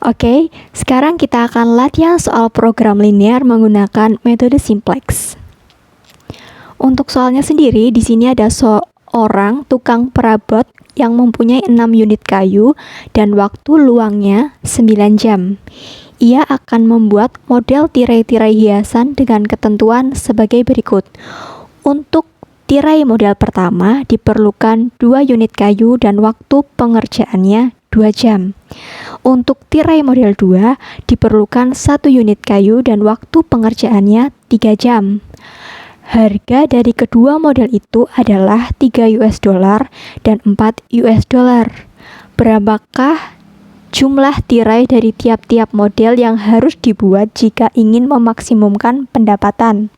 Oke, sekarang kita akan latihan soal program linear menggunakan metode simplex. Untuk soalnya sendiri, di sini ada seorang tukang perabot yang mempunyai 6 unit kayu dan waktu luangnya 9 jam. Ia akan membuat model tirai-tirai hiasan dengan ketentuan sebagai berikut. Untuk tirai model pertama diperlukan 2 unit kayu dan waktu pengerjaannya 2 jam. Untuk tirai model 2 diperlukan 1 unit kayu dan waktu pengerjaannya 3 jam. Harga dari kedua model itu adalah 3 US dollar dan 4 US dollar. Berapakah jumlah tirai dari tiap-tiap model yang harus dibuat jika ingin memaksimumkan pendapatan?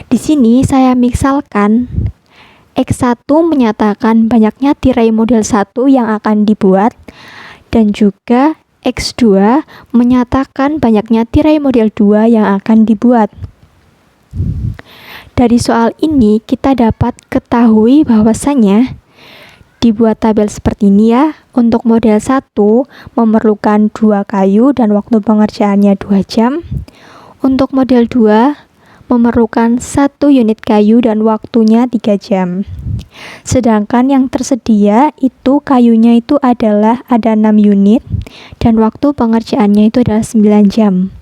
Di sini saya misalkan X1 menyatakan banyaknya tirai model 1 yang akan dibuat, dan juga X2 menyatakan banyaknya tirai model 2 yang akan dibuat. Dari soal ini kita dapat ketahui bahwasanya dibuat tabel seperti ini ya. Untuk model 1 memerlukan 2 kayu dan waktu pengerjaannya 2 jam. Untuk model 2 memerlukan 1 unit kayu dan waktunya 3 jam. Sedangkan yang tersedia itu kayunya itu adalah ada 6 unit dan waktu pengerjaannya itu adalah 9 jam.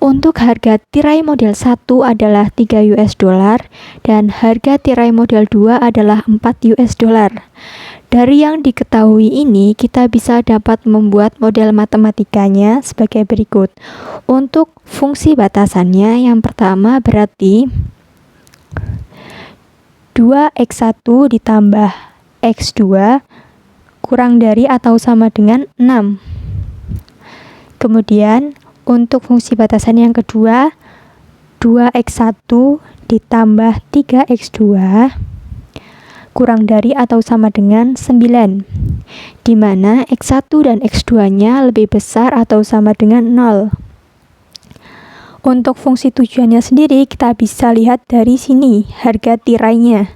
Untuk harga tirai model 1 adalah 3 US dollar dan harga tirai model 2 adalah 4 US dollar. Dari yang diketahui ini, kita bisa dapat membuat model matematikanya sebagai berikut. Untuk fungsi batasannya, yang pertama berarti 2x1 ditambah x2 kurang dari atau sama dengan 6. Kemudian, untuk fungsi batasan yang kedua, 2x1 ditambah 3x2 kurang dari atau sama dengan 9, di mana X1 dan X2-nya lebih besar atau sama dengan 0. Untuk fungsi tujuannya sendiri, kita bisa lihat dari sini, harga tirainya.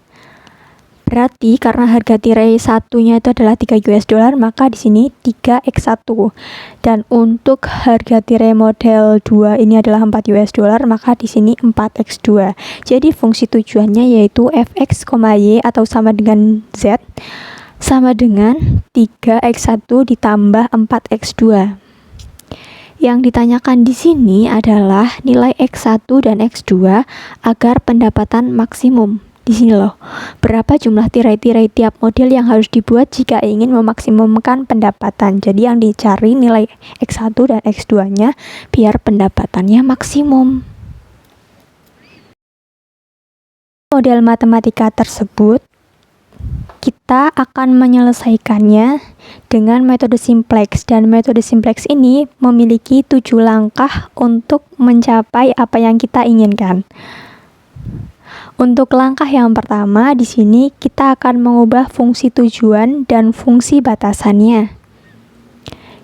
Berarti karena harga tirai satunya itu adalah 3 US dollar, maka di sini 3x1. Dan untuk harga tirai model 2 ini adalah 4 US dollar, maka di sini 4x2. Jadi fungsi tujuannya yaitu fx, y atau sama dengan z sama dengan 3x1 ditambah 4x2. Yang ditanyakan di sini adalah nilai x1 dan x2 agar pendapatan maksimum. Di sini loh, berapa jumlah tirai-tirai tiap model yang harus dibuat jika ingin memaksimumkan pendapatan. Jadi yang dicari nilai X1 dan X2-nya biar pendapatannya maksimum. Model matematika tersebut kita akan menyelesaikannya dengan metode simplex, dan metode simplex ini memiliki 7 langkah untuk mencapai apa yang kita inginkan. Untuk langkah yang pertama, di sini kita akan mengubah fungsi tujuan dan fungsi batasannya.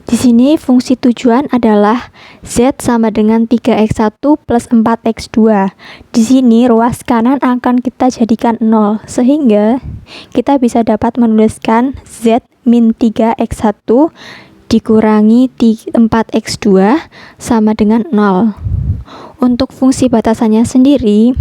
Di sini fungsi tujuan adalah Z sama dengan 3x1 plus 4x2. Di sini ruas kanan akan kita jadikan 0, sehingga kita bisa dapat menuliskan Z min 3x1 dikurangi 4x2 sama dengan 0. Untuk fungsi batasannya sendiri,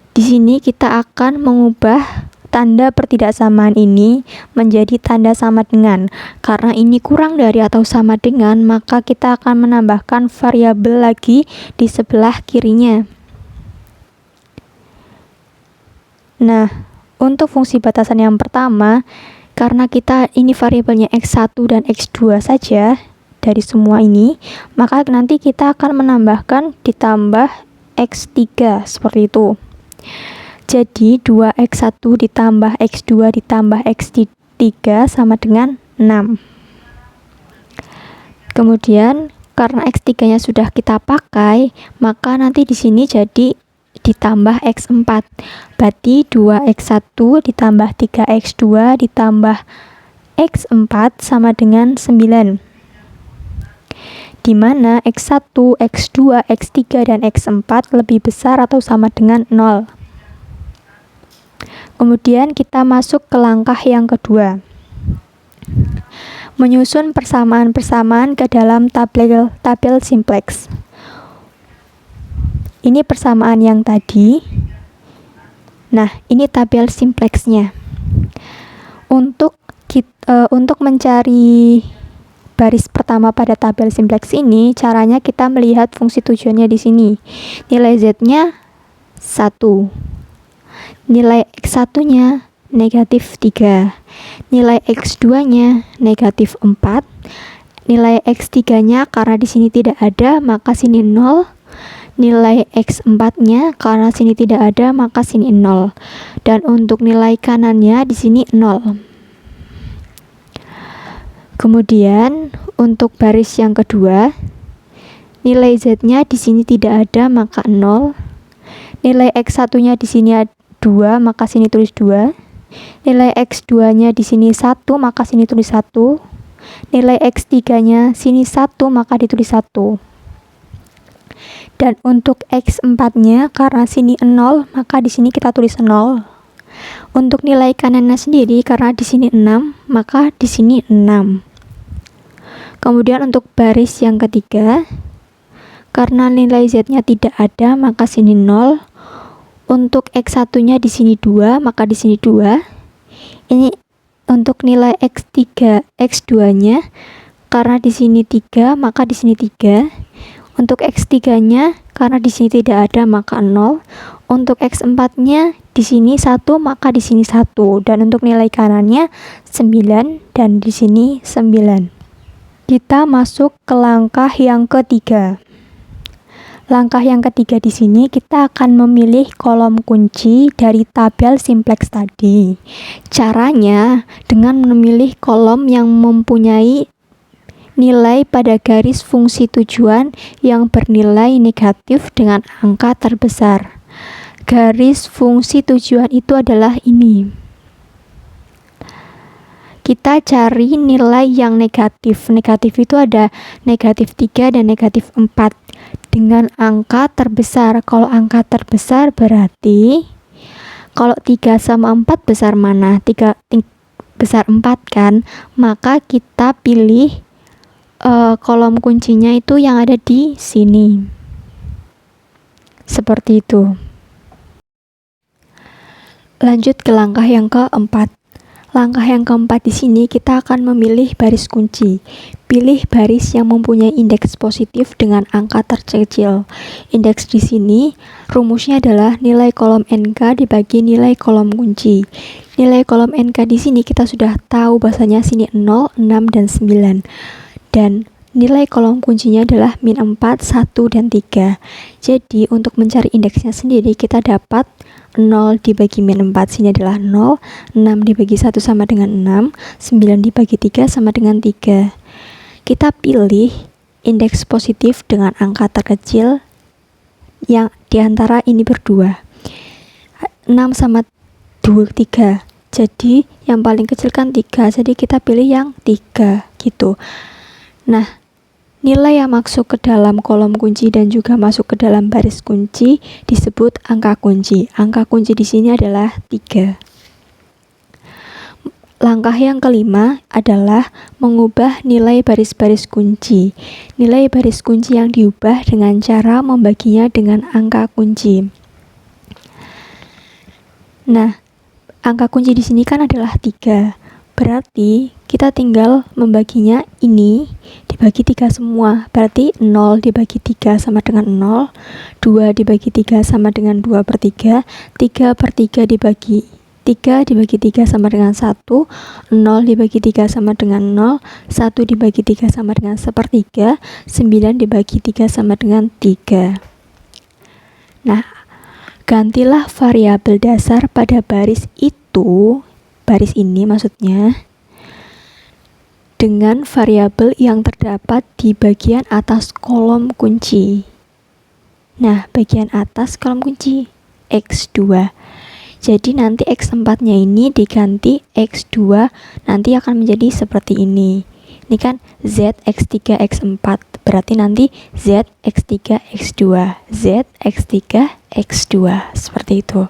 di sini kita akan mengubah tanda pertidaksamaan ini menjadi tanda sama dengan. Karena ini kurang dari atau sama dengan, maka kita akan menambahkan variabel lagi di sebelah kirinya. Nah, untuk fungsi batasan yang pertama, karena kita ini variabelnya x1 dan x2 saja dari semua ini, maka nanti kita akan menambahkan ditambah x3 seperti itu. Jadi 2x1 ditambah x2 ditambah x3 sama dengan 6. Kemudian karena x3-nya sudah kita pakai, maka nanti di sini jadi ditambah x4. Berarti 2x1 ditambah 3x2 ditambah x4 sama dengan 9. Di mana X1, X2, X3, dan X4 lebih besar atau sama dengan 0. Kemudian kita masuk ke langkah yang kedua. menyusun persamaan-persamaan ke dalam tabel simplex. Ini persamaan yang tadi. Nah, ini tabel simplexnya. Untuk mencari baris pertama pada tabel simplex ini, caranya kita melihat fungsi tujuannya di sini. Nilai z-nya 1. Nilai x1-nya negatif 3. Nilai x2-nya negatif 4. Nilai x3-nya karena di sini tidak ada, maka sini 0. Nilai x4-nya karena sini tidak ada, maka sini 0. Dan untuk nilai kanannya di sini 0. Kemudian untuk baris yang kedua, nilai z-nya di sini tidak ada, maka 0. Nilai x1-nya di sini 2, maka sini tulis 2. Nilai x2-nya di sini 1, maka sini tulis 1. Nilai x3-nya sini 1, maka ditulis 1. Dan untuk x4-nya karena sini 0, maka di sini kita tulis 0. Untuk nilai kanannya sendiri karena di sini 6, maka di sini 6. Kemudian untuk baris yang ketiga, karena nilai z-nya tidak ada, maka sini 0. Untuk x1-nya di sini 2, maka di sini 2. Ini untuk nilai x3, x2-nya karena di sini 3, maka di sini 3. Untuk x3-nya karena di sini tidak ada, maka 0. Untuk x4-nya di sini 1, maka di sini 1. Dan untuk nilai kanannya 9 dan di sini 9. Kita masuk ke langkah yang ketiga. Langkah yang ketiga di sini kita akan memilih kolom kunci dari tabel simplex tadi. Caranya dengan memilih kolom yang mempunyai nilai pada garis fungsi tujuan yang bernilai negatif dengan angka terbesar. Garis fungsi tujuan itu adalah ini. Kita cari nilai yang negatif. Negatif itu ada negatif 3 dan negatif 4 dengan angka terbesar. Kalau angka terbesar berarti kalau 3 sama 4 besar mana? 3 besar 4 kan? Maka kita pilih kolom kuncinya itu yang ada di sini. Seperti itu. Lanjut ke langkah yang keempat. Langkah yang keempat di sini kita akan memilih baris kunci. Pilih baris yang mempunyai indeks positif dengan angka terkecil. Indeks di sini rumusnya adalah nilai kolom NK dibagi nilai kolom kunci. Nilai kolom NK di sini kita sudah tahu bahasanya sini 0, 6 dan 9. Dan nilai kolom kuncinya adalah min 4, 1 dan 3. Jadi untuk mencari indeksnya sendiri kita dapat 0 dibagi min 4 sini adalah 0, 6 dibagi 1 sama dengan 6, 9 dibagi 3 sama dengan 3. Kita pilih indeks positif dengan angka terkecil yang diantara ini berdua. 6 sama 2, 3. Jadi yang paling kecil kan 3, jadi kita pilih yang 3 gitu. Nah, nilai yang masuk ke dalam kolom kunci dan juga masuk ke dalam baris kunci disebut angka kunci. Angka kunci di sini adalah 3. Langkah yang kelima adalah mengubah nilai baris-baris kunci. Nilai baris kunci yang diubah dengan cara membaginya dengan angka kunci. Nah, angka kunci di sini kan adalah 3. Berarti kita tinggal membaginya ini dibagi 3 semua. Berarti 0 dibagi 3 sama dengan 0, 2 dibagi 3 sama dengan 2/3, 3/3 dibagi 3 dibagi 3 sama dengan 1, 0 dibagi 3 sama dengan 0, 1 dibagi 3 sama dengan 1/3, 9 dibagi 3 sama dengan 3. Nah, gantilah variabel dasar pada baris itu, baris ini maksudnya, dengan variabel yang terdapat di bagian atas kolom kunci. Nah, bagian atas kolom kunci X2. Jadi nanti X4-nya ini diganti X2, nanti akan menjadi seperti ini. Ini kan Z, X3, X4. Berarti nanti Z, X3, X2. Z, X3, X2. Seperti itu.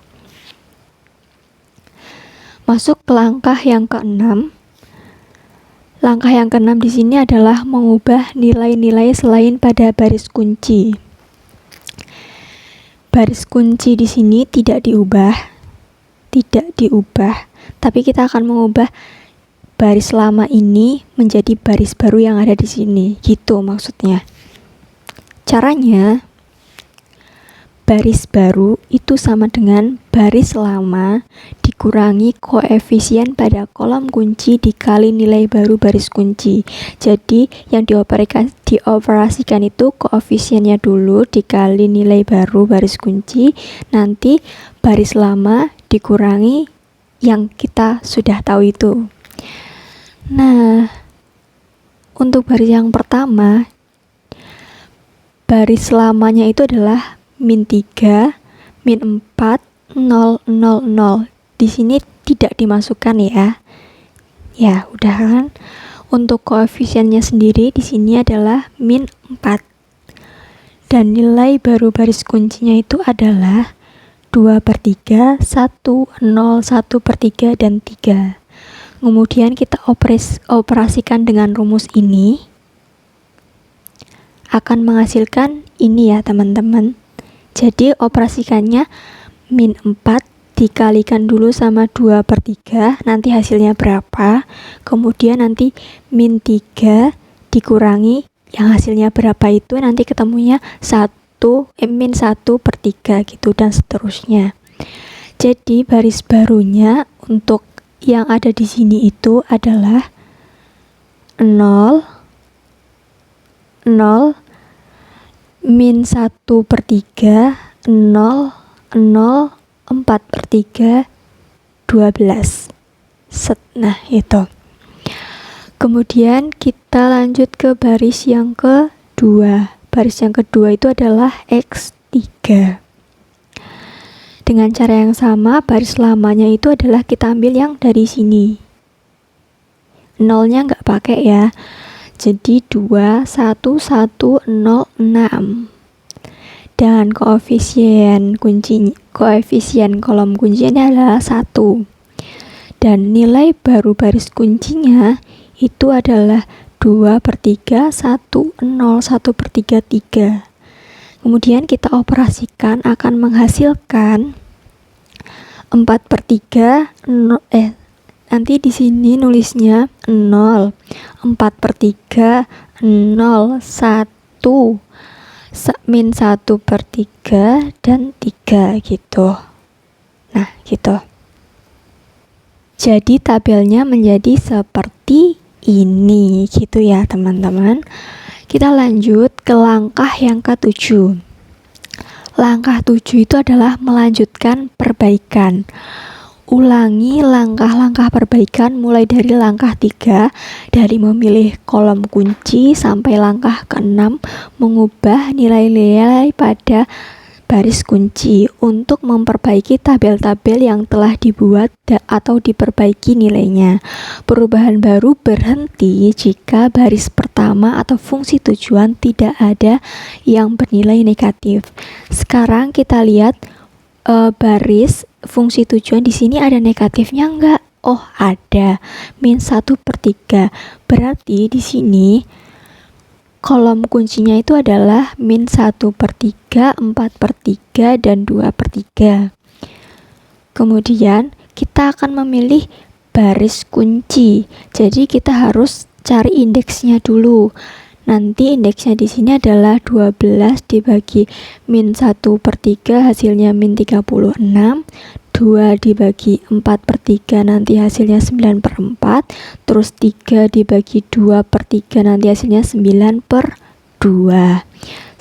Masuk ke langkah yang keenam. Langkah yang keenam di sini adalah mengubah nilai-nilai selain pada baris kunci. Baris kunci di sini tidak diubah, tapi kita akan mengubah baris lama ini menjadi baris baru yang ada di sini, gitu maksudnya. Caranya, baris baru itu sama dengan baris lama dikurangi koefisien pada kolom kunci dikali nilai baru baris kunci. Jadi yang dioperasikan itu koefisiennya dulu dikali nilai baru baris kunci, nanti baris lama dikurangi yang kita sudah tahu itu. Nah, untuk baris yang pertama, baris lamanya itu adalah min 3, min 4, 0, 0, 0. Di sini tidak dimasukkan ya. Ya, udah kan? Untuk koefisiennya sendiri di sini adalah min 4. Dan nilai baru baris kuncinya itu adalah 2/3, 1, 0, 1/3, dan 3. Kemudian kita operasikan dengan rumus ini. Akan menghasilkan ini ya teman-teman. Jadi operasikannya min 4 dikalikan dulu sama 2/3, nanti hasilnya berapa. Kemudian nanti min 3 dikurangi yang hasilnya berapa itu, nanti ketemunya min 1/3 gitu, dan seterusnya. Jadi baris barunya untuk yang ada di sini itu adalah 0, 0, min 1/3, 0, 0, 4/3, 12. Nah, itu. Kemudian kita lanjut ke baris yang kedua. Baris yang kedua itu adalah X3. Dengan cara yang sama, baris lamanya itu adalah kita ambil yang dari sini. Nolnya nggak pakai ya. Jadi 2, 1, 1, 0, 6. Dan koefisien kolom kuncinya adalah 1. Dan nilai baru baris kuncinya itu adalah 2/3, 1, 0, 1/3, 3. Kemudian kita operasikan akan menghasilkan 4/3, nanti di sini nulisnya 0, 4/3, 0, 1, min 1/3, dan 3 gitu. Nah, gitu. Jadi tabelnya menjadi seperti ini gitu ya teman-teman. Kita lanjut ke langkah yang ke-7. Langkah 7 itu adalah melanjutkan perbaikan. Ulangi langkah-langkah perbaikan mulai dari langkah 3, dari memilih kolom kunci, sampai langkah ke-6, mengubah nilai-nilai pada baris kunci untuk memperbaiki tabel-tabel yang telah dibuat atau diperbaiki nilainya. Perubahan baru berhenti jika baris pertama atau fungsi tujuan tidak ada yang bernilai negatif. Sekarang kita lihat baris fungsi tujuan di sini ada negatifnya enggak? Oh, ada. Min 1/3. Berarti di sini kolom kuncinya itu adalah min 1/3, 4/3, dan 2/3. Kemudian kita akan memilih baris kunci. Jadi kita harus cari indeksnya dulu. Nanti indeksnya di sini adalah 12 dibagi min 1/3, hasilnya min 36. 2 dibagi 4/3, nanti hasilnya 9/4. Terus 3 dibagi 2/3, nanti hasilnya 9/2.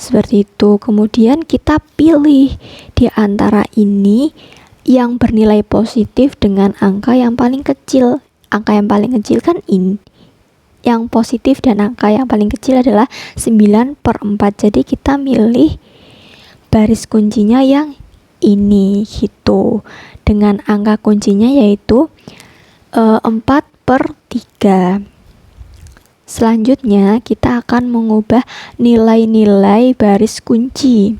Seperti itu. Kemudian kita pilih di antara ini yang bernilai positif dengan angka yang paling kecil. Angka yang paling kecil kan ini. Yang positif dan angka yang paling kecil adalah 9/4. Jadi kita milih baris kuncinya yang ini gitu. Dengan angka kuncinya yaitu 4/3. Selanjutnya kita akan mengubah nilai-nilai baris kunci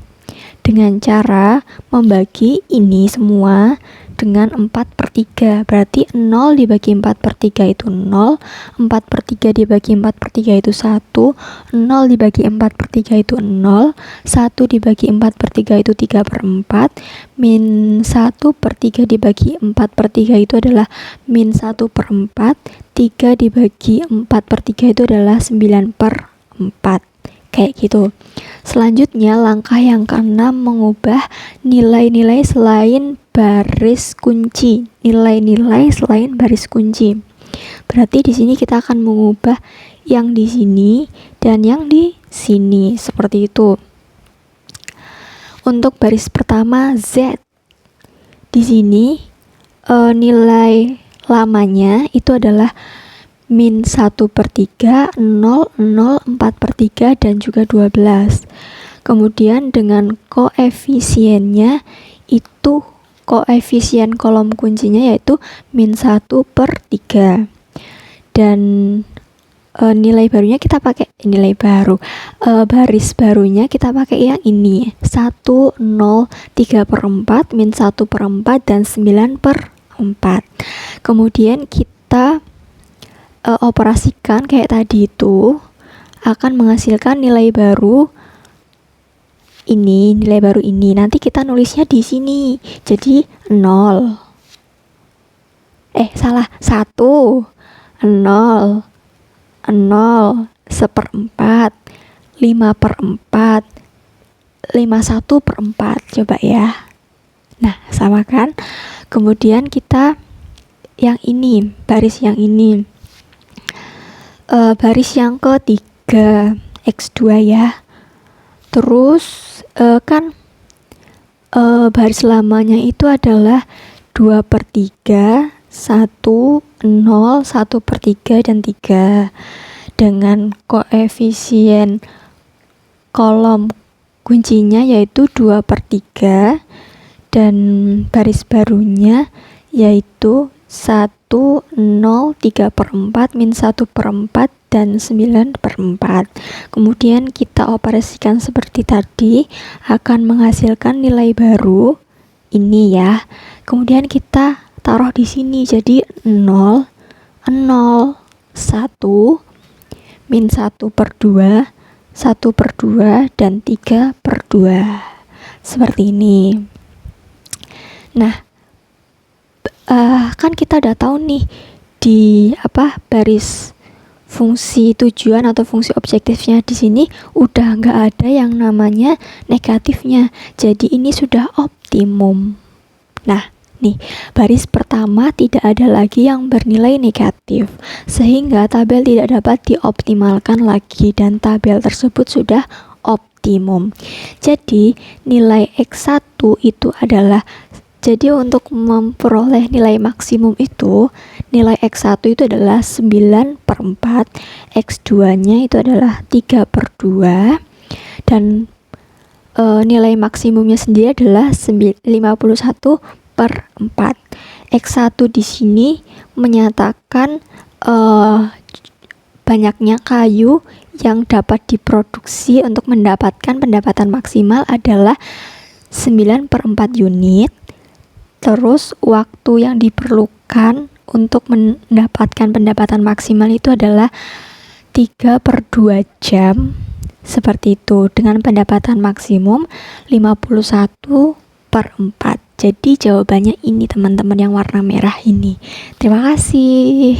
dengan cara membagi ini semua dengan 4/3. Berarti 0 dibagi 4/3 itu 0, 4/3 dibagi 4/3 itu 1, 0 dibagi 4/3 itu 0, 1 dibagi 4/3 itu 3/4, min 1/3 dibagi 4/3 itu adalah min 1/4, 3 dibagi 4/3 itu adalah 9/4. Kayak gitu. Selanjutnya langkah yang keenam, mengubah nilai-nilai selain baris kunci. Nilai-nilai selain baris kunci. Berarti di sini kita akan mengubah yang di sini dan yang di sini seperti itu. Untuk baris pertama Z. Di sini nilai lamanya itu adalah min 1/3, 0, 0, 4/3, dan juga 12. Kemudian dengan koefisiennya itu, koefisien kolom kuncinya yaitu min 1/3. Dan nilai barunya kita pakai baris barunya kita pakai yang ini, 1, 0, 3/4, min 1/4, dan 9/4. Kemudian kita operasikan kayak tadi itu, akan menghasilkan nilai baru ini. Nanti kita nulisnya di sini. Jadi 1, 0, 0, 1/4, 5/4, 1/4. Coba ya. Nah, sama kan? Kemudian kita yang ini, baris yang ini. Baris yang ketiga, X2 ya. Terus baris lamanya itu adalah 2/3, 1, 0, 1/3, dan 3. Dengan koefisien kolom kuncinya yaitu 2/3, dan baris barunya yaitu 1, 0, 3/4, min 1/4, dan 9/4. Kemudian kita operasikan seperti tadi, akan menghasilkan nilai baru ini ya. Kemudian kita taruh di sini, jadi 0, 0, 1, min 1/2, 1/2, dan 3/2. Seperti ini. Nah, kan kita udah tahu nih di baris fungsi tujuan atau fungsi objektifnya di sini udah nggak ada yang namanya negatifnya. Jadi ini sudah optimum. Nah, nih baris pertama tidak ada lagi yang bernilai negatif, sehingga tabel tidak dapat dioptimalkan lagi dan tabel tersebut sudah optimum. Jadi nilai X1 itu adalah, jadi untuk memperoleh nilai maksimum itu, nilai X1 itu adalah 9/4, X2 nya itu adalah 3/2, dan nilai maksimumnya sendiri adalah 51/4. X1 di sini menyatakan banyaknya kayu yang dapat diproduksi untuk mendapatkan pendapatan maksimal adalah 9/4 unit. Terus waktu yang diperlukan untuk mendapatkan pendapatan maksimal itu adalah 3/2 jam. Seperti itu, dengan pendapatan maksimum 51/4. Jadi jawabannya ini teman-teman, yang warna merah ini. Terima kasih.